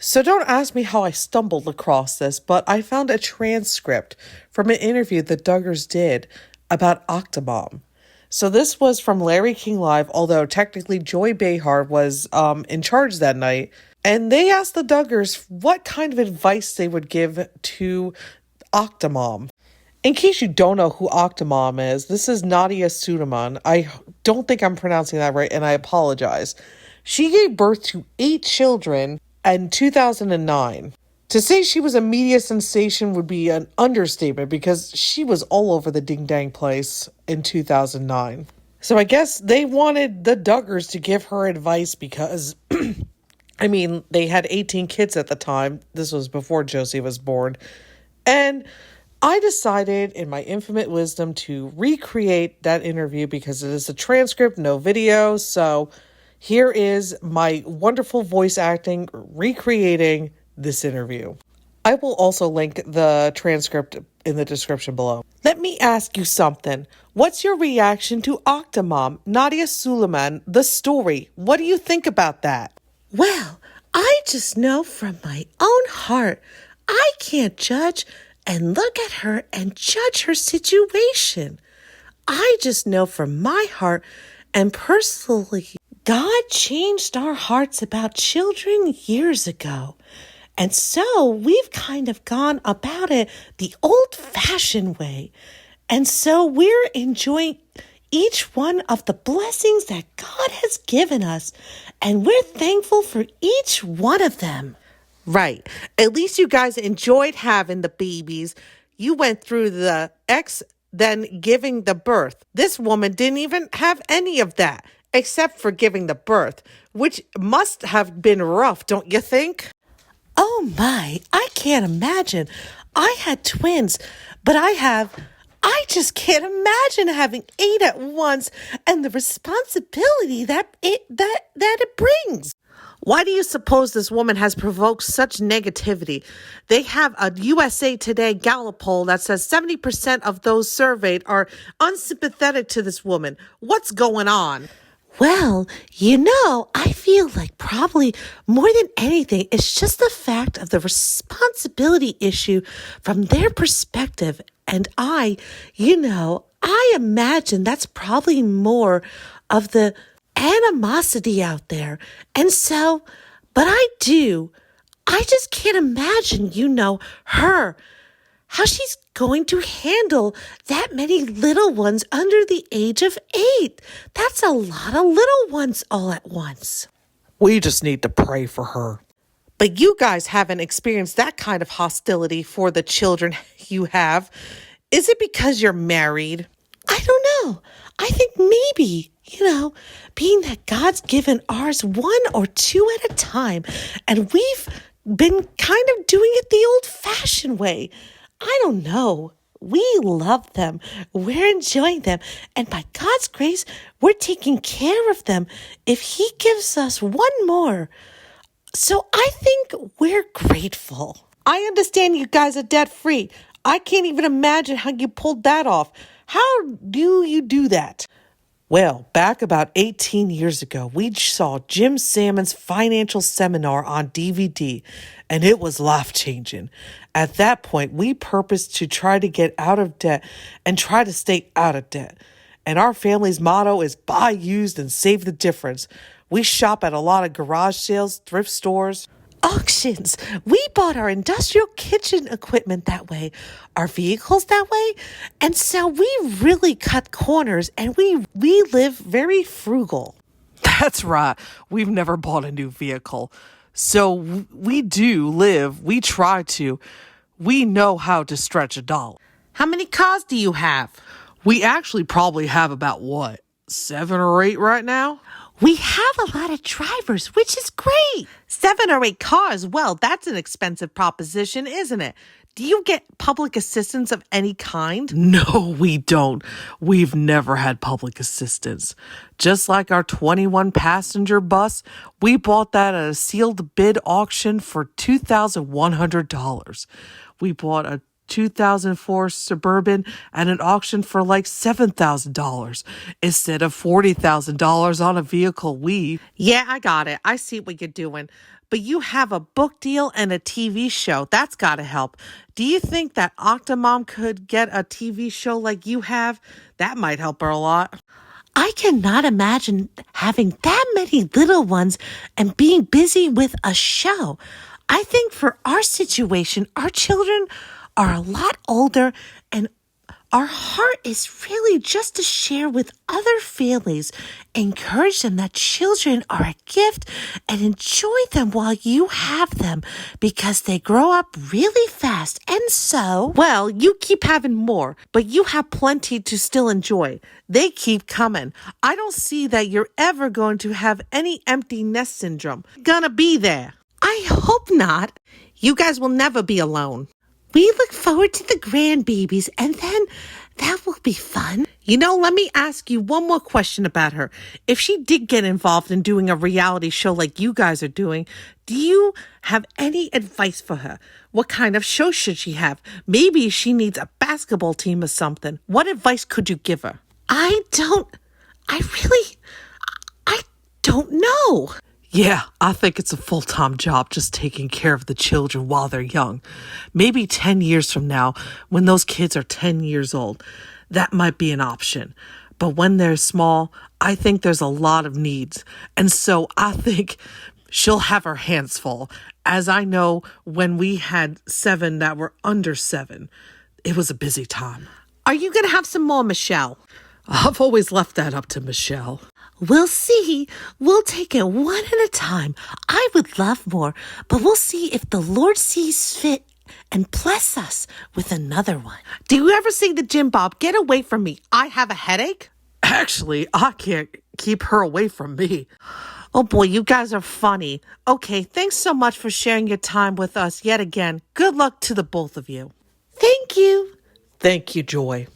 So don't ask me how I stumbled across this, but I found a transcript from an interview that Duggars did about Octomom. So this was from Larry King Live, although technically Joy Behar was in charge that night. And they asked the Duggars what kind of advice they would give to Octomom. In case you don't know who Octomom is, this is Nadia Suleiman. I don't think I'm pronouncing that right, and I apologize. She gave birth to 8 children in 2009. To say she was a media sensation would be an understatement because she was all over the ding-dang place in 2009. So I guess they wanted the Duggars to give her advice because, they had 18 kids at the time. This was before Josie was born. And I decided in my infinite wisdom to recreate that interview because it is a transcript, no video. So here is my wonderful voice acting recreating this interview. I will also link the transcript in the description below. Let me ask you something. What's your reaction to Octomom, Nadia Suleiman, the story? What do you think about that? Well, I just know from my own heart, I can't judge and look at her and judge her situation. I just know from my heart and personally, God changed our hearts about children years ago. And so we've kind of gone about it the old-fashioned way. And so we're enjoying each one of the blessings that God has given us. And we're thankful for each one of them. Right. At least you guys enjoyed having the babies. You went through the then giving the birth. This woman didn't even have any of that, except for giving the birth, which must have been rough, don't you think? Oh my, I can't imagine. I had twins, but I just can't imagine having 8 at once and the responsibility that it brings. Why do you suppose this woman has provoked such negativity? They have a USA Today Gallup poll that says 70% of those surveyed are unsympathetic to this woman. What's going on? Well, I feel like probably more than anything, it's just the fact of the responsibility issue from their perspective. And I imagine that's probably more of the animosity out there. And so, but I just can't imagine, her, how she's going to handle that many little ones under the age of 8. That's a lot of little ones all at once. We just need to pray for her. But you guys haven't experienced that kind of hostility for the children you have. Is it because you're married? I don't know. I think maybe, being that God's given ours 1 or 2 at a time, and we've been kind of doing it the old-fashioned way. I don't know. We love them. We're enjoying them. And by God's grace, we're taking care of them if He gives us 1 more. So I think we're grateful. I understand you guys are debt-free. I can't even imagine how you pulled that off. How do you do that? Well, back about 18 years ago, we saw Jim Salmon's financial seminar on DVD, and it was life-changing. At that point, we purposed to try to get out of debt and try to stay out of debt. And our family's motto is buy used and save the difference. We shop at a lot of garage sales, thrift stores, auctions. We bought our industrial kitchen equipment that way, our vehicles that way. And so we really cut corners and we live very frugal. That's right. We've never bought a new vehicle. So we know how to stretch a dollar. How many cars do you have? We actually probably have about 7 or 8 right now? We have a lot of drivers, which is great. 7 or 8 cars. Well, that's an expensive proposition, isn't it? Do you get public assistance of any kind? No, we don't. We've never had public assistance. Just like our 21-passenger bus, we bought that at a sealed bid auction for $2,100. We bought a 2004 Suburban at an auction for like $7,000 instead of $40,000 on a vehicle Yeah, I got it. I see what you're doing. but you have a book deal and a TV show. That's got to help. Do you think that Octomom could get a TV show like you have? That might help her a lot. I cannot imagine having that many little ones and being busy with a show. I think for our situation, our children are a lot older and our heart is really just to share with other families, encourage them that children are a gift and enjoy them while you have them because they grow up really fast. And so, well, you keep having more, but you have plenty to still enjoy. They keep coming. I don't see that you're ever going to have any empty nest syndrome. Gonna be there. I hope not. You guys will never be alone. We look forward to the grandbabies, and then that will be fun. Let me ask you one more question about her. If she did get involved in doing a reality show like you guys are doing, do you have any advice for her? What kind of show should she have? Maybe she needs a basketball team or something. What advice could you give her? I don't know. Yeah, I think it's a full-time job just taking care of the children while they're young. Maybe 10 years from now, when those kids are 10 years old, that might be an option. But when they're small, I think there's a lot of needs. And so I think she'll have her hands full. As I know, when we had 7 that were under 7, it was a busy time. Are you going to have some more, Michelle? I've always left that up to Michelle. We'll see. We'll take it one at a time. I would love more, but we'll see if the Lord sees fit and bless us with another one. Do you ever see the Jim Bob? Get away from me. I have a headache. Actually, I can't keep her away from me. Oh boy, you guys are funny. Okay, thanks so much for sharing your time with us yet again. Good luck to the both of you. Thank you. Thank you, Joy.